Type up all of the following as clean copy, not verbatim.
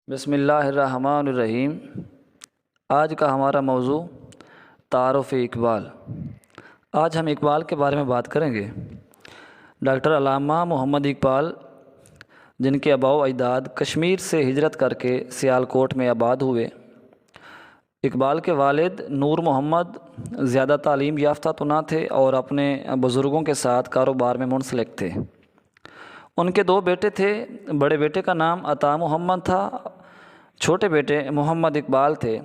بسم اللہ الرحمن الرحیم۔ آج کا ہمارا موضوع تعارف اقبال۔ آج ہم اقبال کے بارے میں بات کریں گے۔ ڈاکٹر علامہ محمد اقبال، جن کے آباء و اجداد کشمیر سے ہجرت کر کے سیالکوٹ میں آباد ہوئے۔ اقبال کے والد نور محمد زیادہ تعلیم یافتہ تو نہ تھے اور اپنے بزرگوں کے ساتھ کاروبار میں منسلک تھے۔ ان کے دو بیٹے تھے۔ بڑے بیٹے کا نام عطا محمد تھا، چھوٹے بیٹے محمد اقبال تھے،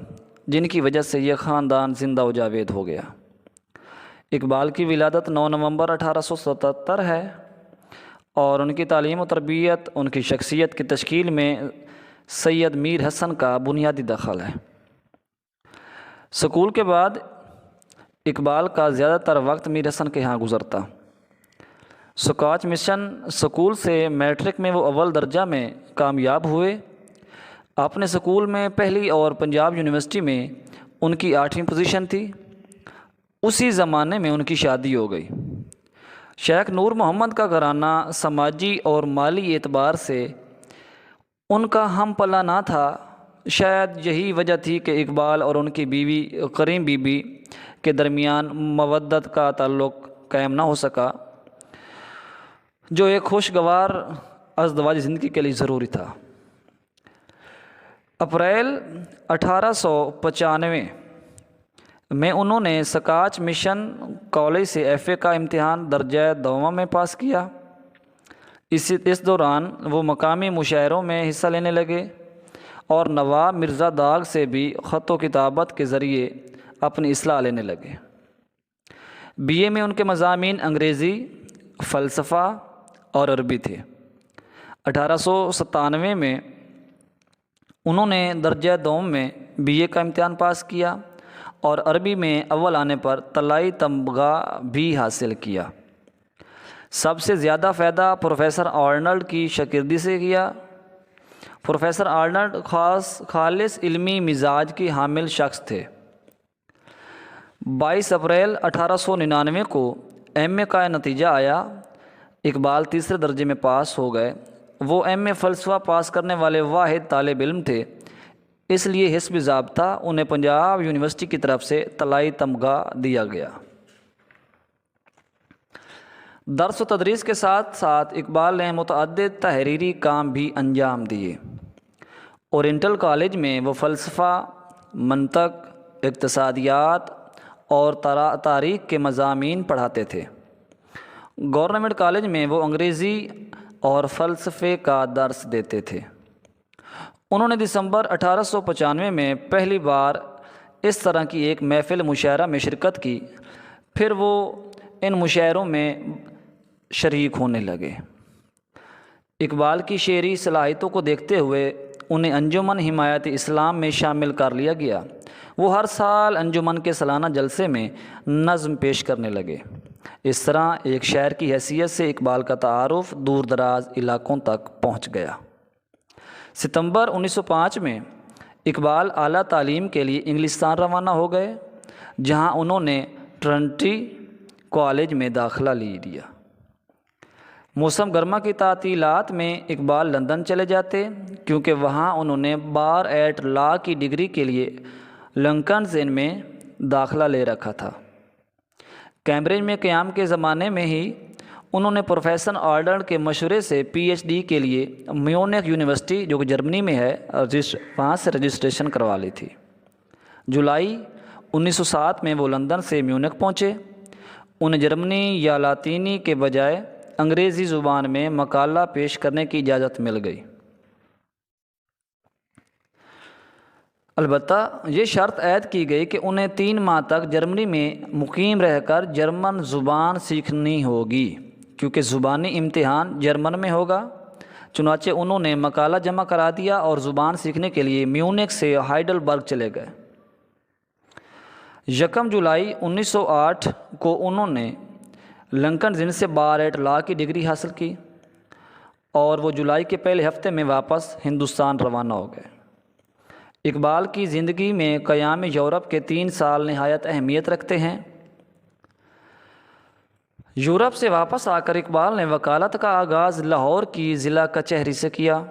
جن کی وجہ سے یہ خاندان زندہ و جاوید ہو گیا۔ اقبال کی ولادت 9 نومبر 1877 ہے اور ان کی تعلیم و تربیت ان کی شخصیت کی تشکیل میں سید میر حسن کا بنیادی دخل ہے۔ سکول کے بعد اقبال کا زیادہ تر وقت میر حسن کے ہاں گزرتا۔ سکاچ مشن سکول سے میٹرک میں وہ اول درجہ میں کامیاب ہوئے۔ اپنے سکول میں پہلی اور پنجاب یونیورسٹی میں ان کی 8ویں پوزیشن تھی۔ اسی زمانے میں ان کی شادی ہو گئی۔ شیخ نور محمد کا گھرانہ سماجی اور مالی اعتبار سے ان کا ہم پلہ نہ تھا۔ شاید یہی وجہ تھی کہ اقبال اور ان کی بیوی کریم بی بی کے درمیان مودت کا تعلق قائم نہ ہو سکا، جو ایک خوشگوار ازدواجی زندگی کے لیے ضروری تھا۔ اپریل 1895 میں انہوں نے سکاچ مشن کالج سے ایف اے کا امتحان درجہ دوم میں پاس کیا۔ اس دوران وہ مقامی مشاعروں میں حصہ لینے لگے اور نواب مرزا داغ سے بھی خط و کتابت کے ذریعے اپنی اصلاح لینے لگے۔ بی اے میں ان کے مضامین انگریزی، فلسفہ اور عربی تھے۔ 1897 میں انہوں نے درجہ دوم میں بی اے کا امتحان پاس کیا اور عربی میں اول آنے پر طلائی تمغہ بھی حاصل کیا۔ سب سے زیادہ فائدہ پروفیسر آرنلڈ کی شاگردی سے کیا۔ پروفیسر آرنلڈ خالص علمی مزاج کی حامل شخص تھے۔ 22 اپریل 1899 کو ایم اے کا نتیجہ آیا۔ اقبال تیسرے درجے میں پاس ہو گئے۔ وہ ایم اے فلسفہ پاس کرنے والے واحد طالب علم تھے، اس لیے حسب ضابطہ انہیں پنجاب یونیورسٹی کی طرف سے طلائی تمغہ دیا گیا۔ درس و تدریس کے ساتھ ساتھ اقبال نے متعدد تحریری کام بھی انجام دیے۔ اورینٹل کالج میں وہ فلسفہ، منطق، اقتصادیات اور تاریخ کے مضامین پڑھاتے تھے۔ گورنمنٹ کالج میں وہ انگریزی اور فلسفے کا درس دیتے تھے۔ انہوں نے دسمبر 1895 میں پہلی بار اس طرح کی ایک محفل مشاعرہ میں شرکت کی، پھر وہ ان مشاعروں میں شریک ہونے لگے۔ اقبال کی شعری صلاحیتوں کو دیکھتے ہوئے انہیں انجمن حمایت اسلام میں شامل کر لیا گیا۔ وہ ہر سال انجمن کے سالانہ جلسے میں نظم پیش کرنے لگے۔ اس طرح ایک شاعر کی حیثیت سے اقبال کا تعارف دور دراز علاقوں تک پہنچ گیا۔ ستمبر 1905 میں اقبال اعلیٰ تعلیم کے لیے انگلستان روانہ ہو گئے، جہاں انہوں نے ٹرنٹی کالج میں داخلہ لیا۔ موسم گرما کی تعطیلات میں اقبال لندن چلے جاتے، کیونکہ وہاں انہوں نے بار ایٹ لاء کی ڈگری کے لیے لنکنز ان میں داخلہ لے رکھا تھا۔ کیمبرج میں قیام کے زمانے میں ہی انہوں نے پروفیسر آرنلڈ کے مشورے سے پی ایچ ڈی کے لیے میونخ یونیورسٹی، جو کہ جرمنی میں ہے، وہاں سے رجسٹریشن کروا لی تھی۔ جولائی 1907 میں وہ لندن سے میونخ پہنچے۔ انہیں جرمنی یا لاطینی کے بجائے انگریزی زبان میں مقالہ پیش کرنے کی اجازت مل گئی۔ البتہ یہ شرط عائد کی گئی کہ انہیں 3 ماہ تک جرمنی میں مقیم رہ کر جرمن زبان سیکھنی ہوگی، کیونکہ زبانی امتحان جرمن میں ہوگا۔ چنانچہ انہوں نے مقالہ جمع کرا دیا اور زبان سیکھنے کے لیے میونخ سے ہائیڈلبرگ چلے گئے۔ 1 جولائی 1908 کو انہوں نے لنکنز ان سے بار ایٹ لاء کی ڈگری حاصل کی اور وہ جولائی کے پہلے ہفتے میں واپس ہندوستان روانہ ہو گئے۔ اقبال کی زندگی میں قیام یورپ کے 3 سال نہایت اہمیت رکھتے ہیں۔ یورپ سے واپس آ کر اقبال نے وکالت کا آغاز لاہور کی ضلع کچہری سے کیا۔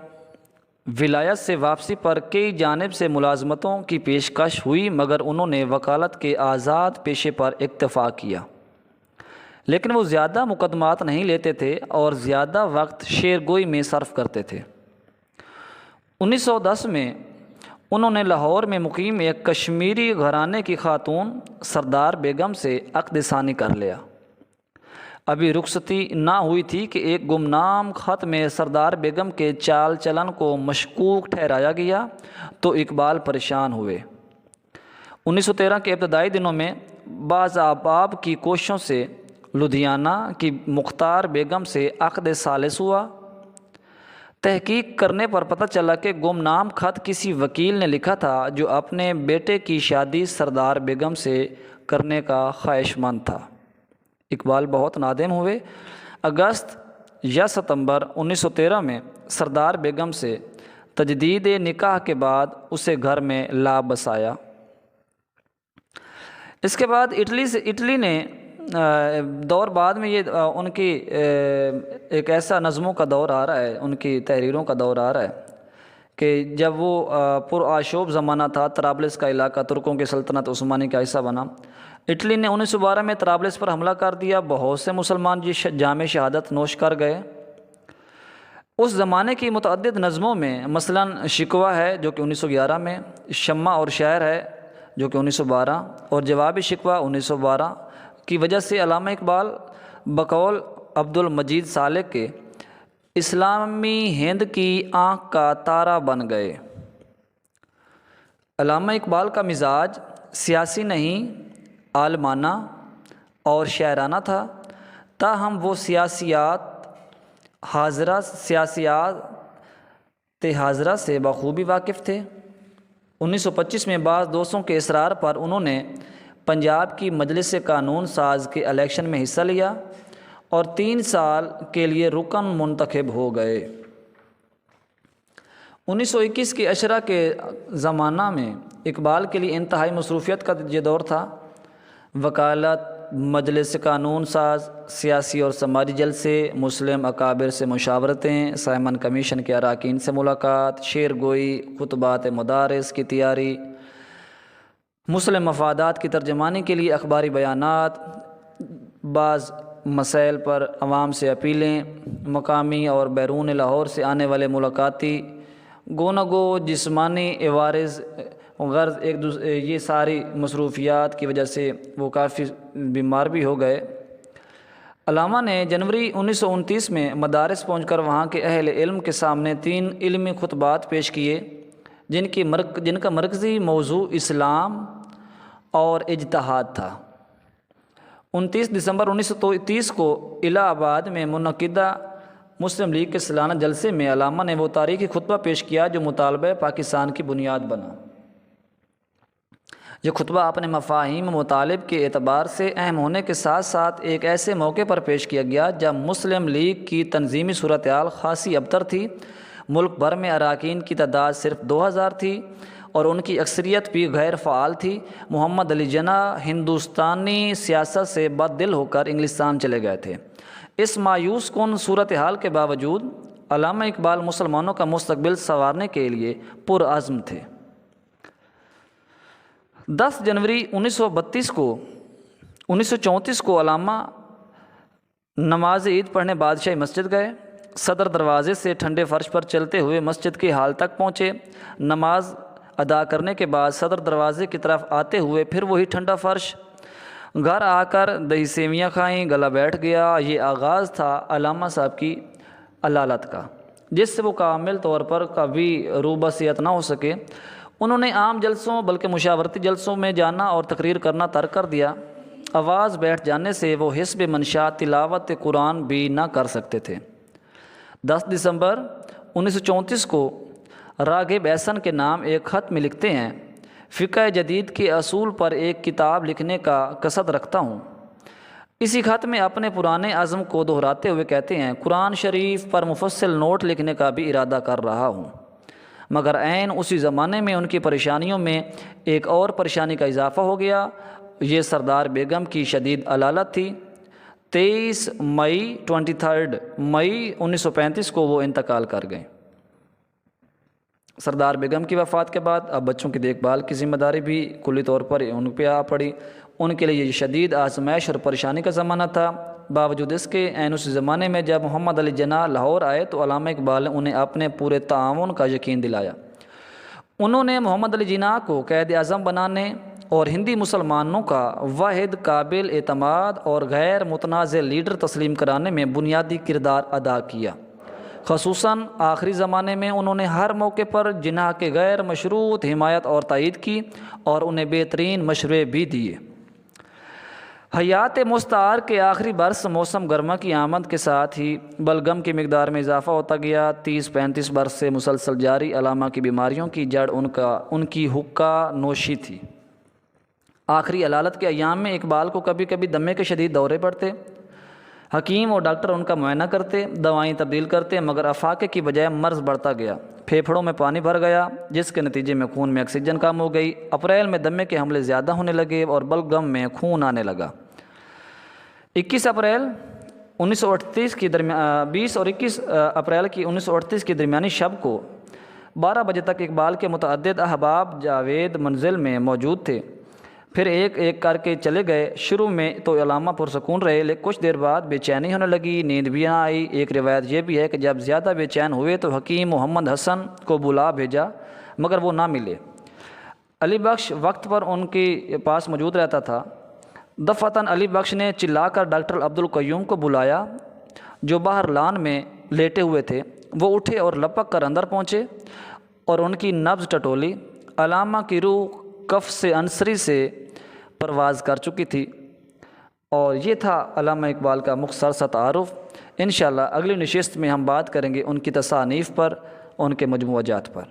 ولایت سے واپسی پر کئی جانب سے ملازمتوں کی پیشکش ہوئی، مگر انہوں نے وکالت کے آزاد پیشے پر اکتفا کیا، لیکن وہ زیادہ مقدمات نہیں لیتے تھے اور زیادہ وقت شعر گوئی میں صرف کرتے تھے۔ 1910 میں انہوں نے لاہور میں مقیم ایک کشمیری گھرانے کی خاتون سردار بیگم سے عقد ثانی کر لیا۔ ابھی رخصتی نہ ہوئی تھی کہ ایک گمنام خط میں سردار بیگم کے چال چلن کو مشکوک ٹھہرایا گیا تو اقبال پریشان ہوئے۔ 1913 کے ابتدائی دنوں میں بعض احباب کی کوششوں سے لدھیانہ کی مختار بیگم سے عقد ثالث ہوا۔ تحقیق کرنے پر پتہ چلا کہ گمنام خط کسی وکیل نے لکھا تھا جو اپنے بیٹے کی شادی سردار بیگم سے کرنے کا خواہش مند تھا۔ اقبال بہت نادم ہوئے۔ اگست یا ستمبر 1913 میں سردار بیگم سے تجدید نکاح کے بعد اسے گھر میں لا بسایا۔ اس کے بعد اٹلی نے دور بعد میں یہ ان کی ایک ایسا نظموں کا دور آ رہا ہے، ان کی تحریروں کا دور آ رہا ہے کہ جب وہ پرآشوب زمانہ تھا، طرابلس کا علاقہ ترکوں کی سلطنت عثمانی کا حصہ بنا۔ اٹلی نے 1912 میں طرابلس پر حملہ کر دیا، بہت سے مسلمان جام شہادت نوش کر گئے۔ اس زمانے کی متعدد نظموں میں مثلاً شکوہ ہے جو کہ 1911 میں، شمع اور شعر ہے جو کہ 1912 اور جواب شکوہ 1912 کی وجہ سے علامہ اقبال بقول عبد المجید سالک کے اسلامی ہند کی آنکھ کا تارا بن گئے۔ علامہ اقبال کا مزاج سیاسی نہیں، عالمانہ اور شاعرانہ تھا، تاہم وہ سیاسیات حاضرہ سے بخوبی واقف تھے۔ 1925 میں بعض دوستوں کے اصرار پر انہوں نے پنجاب کی مجلس قانون ساز کے الیکشن میں حصہ لیا اور 3 سال کے لیے رکن منتخب ہو گئے۔ 1921 کے عشرہ کے زمانہ میں اقبال کے لیے انتہائی مصروفیت کا یہ دور تھا۔ وکالت، مجلس قانون ساز، سیاسی اور سماجی جلسے، مسلم اکابر سے مشاورتیں، سائمن کمیشن کے اراکین سے ملاقات، شعر گوئی، خطبات مدارس کی تیاری، مسلم مفادات کی ترجمانی کے لیے اخباری بیانات، بعض مسائل پر عوام سے اپیلیں، مقامی اور بیرون لاہور سے آنے والے ملاقاتی گونگو جسمانی عوارض غرض یہ ساری مصروفیات کی وجہ سے وہ کافی بیمار بھی ہو گئے۔ علامہ نے جنوری 1929 میں مدارس پہنچ کر وہاں کے اہل علم کے سامنے 3 علمی خطبات پیش کیے جن کا مرکزی موضوع اسلام اور اجتہاد تھا۔ 29 دسمبر 1930 کو الہ آباد میں منعقدہ مسلم لیگ کے سالانہ جلسے میں علامہ نے وہ تاریخی خطبہ پیش کیا جو مطالبہ پاکستان کی بنیاد بنا۔ یہ خطبہ اپنے مفاہیم و مطالب کے اعتبار سے اہم ہونے کے ساتھ ساتھ ایک ایسے موقع پر پیش کیا گیا جب مسلم لیگ کی تنظیمی صورتحال خاصی ابتر تھی۔ ملک بھر میں اراکین کی تعداد صرف 2000 تھی اور ان کی اکثریت بھی غیر فعال تھی۔ محمد علی جناح ہندوستانی سیاست سے بد دل ہو کر انگلستان چلے گئے تھے۔ اس مایوس کن صورتحال کے باوجود علامہ اقبال مسلمانوں کا مستقبل سنوارنے کے لیے پرعزم تھے۔ 10 جنوری 1934 کو علامہ نماز عید پڑھنے بادشاہی مسجد گئے۔ صدر دروازے سے ٹھنڈے فرش پر چلتے ہوئے مسجد کی ہال تک پہنچے۔ نماز ادا کرنے کے بعد صدر دروازے کی طرف آتے ہوئے پھر وہی ٹھنڈا فرش، گھر آ کر دہی سیویاں کھائیں، گلا بیٹھ گیا۔ یہ آغاز تھا علامہ صاحب کی علالت کا، جس سے وہ کامل طور پر کبھی روبصیت نہ ہو سکے۔ انہوں نے عام جلسوں بلکہ مشاورتی جلسوں میں جانا اور تقریر کرنا ترک کر دیا۔ آواز بیٹھ جانے سے وہ حسب منشا تلاوت قرآن بھی نہ کر سکتے تھے۔ 10 دسمبر 1934 کو راغب احسن کے نام ایک خط میں لکھتے ہیں، فقہ جدید کے اصول پر ایک کتاب لکھنے کا قصد رکھتا ہوں۔ اسی خط میں اپنے پرانے عزم کو دہراتے ہوئے کہتے ہیں، قرآن شریف پر مفصل نوٹ لکھنے کا بھی ارادہ کر رہا ہوں، مگر عین اسی زمانے میں ان کی پریشانیوں میں ایک اور پریشانی کا اضافہ ہو گیا۔ یہ سردار بیگم کی شدید علالت تھی۔ 23 مئی 1935 کو وہ انتقال کر گئے۔ سردار بیگم کی وفات کے بعد اب بچوں کی دیکھ بھال کی ذمہ داری بھی کلی طور پر ان پہ آ پڑی۔ ان کے لیے یہ شدید آزمائش اور پریشانی کا زمانہ تھا۔ باوجود اس کے عین اسی زمانے میں جب محمد علی جناح لاہور آئے تو علامہ اقبال نے انہیں اپنے پورے تعاون کا یقین دلایا۔ انہوں نے محمد علی جناح کو قائد اعظم بنانے اور ہندی مسلمانوں کا واحد قابل اعتماد اور غیر متنازع لیڈر تسلیم کرانے میں بنیادی کردار ادا کیا۔ خصوصاً آخری زمانے میں انہوں نے ہر موقع پر جناح کے غیر مشروط حمایت اور تائید کی اور انہیں بہترین مشورے بھی دیے۔ حیات مستعار کے آخری برس موسم گرما کی آمد کے ساتھ ہی بلغم کی مقدار میں اضافہ ہوتا گیا۔ 30-35 برس سے مسلسل جاری علامہ کی بیماریوں کی جڑ ان کی حقہ نوشی تھی۔ آخری علالت کے ایام میں اقبال کو کبھی کبھی دمے کے شدید دورے پڑتے۔ حکیم اور ڈاکٹر ان کا معائنہ کرتے، دوائیں تبدیل کرتے، مگر افاقے کی بجائے مرض بڑھتا گیا۔ پھیپھڑوں میں پانی بھر گیا، جس کے نتیجے میں خون میں آکسیجن کم ہو گئی۔ اپریل میں دمے کے حملے زیادہ ہونے لگے اور بلغم میں خون آنے لگا۔ 21 اپریل 1938 کی 20 اور 21 اپریل کی 1938 کی درمیانی شب کو 12 بجے تک اقبال کے متعدد احباب جاوید منزل میں موجود تھے، پھر ایک ایک کر کے چلے گئے۔ شروع میں تو علامہ پرسکون رہے، لیکن کچھ دیر بعد بے چینی ہونے لگی، نیند بھی نہ آئی۔ ایک روایت یہ بھی ہے کہ جب زیادہ بے چین ہوئے تو حکیم محمد حسن کو بلا بھیجا، مگر وہ نہ ملے۔ علی بخش وقت پر ان کے پاس موجود رہتا تھا۔ دفعتاً علی بخش نے چلا کر ڈاکٹر عبدالقیوم کو بلایا، جو باہر لان میں لیٹے ہوئے تھے۔ وہ اٹھے اور لپک کر اندر پہنچے اور ان کی نبض ٹٹولی۔ علامہ کی روح قفس عنصری سے پرواز کر چکی تھی۔ اور یہ تھا علامہ اقبال کا مختصر سا تعارف۔ انشاءاللہ اگلی نشست میں ہم بات کریں گے ان کی تصانیف پر، ان کے مجموعہ جات پر۔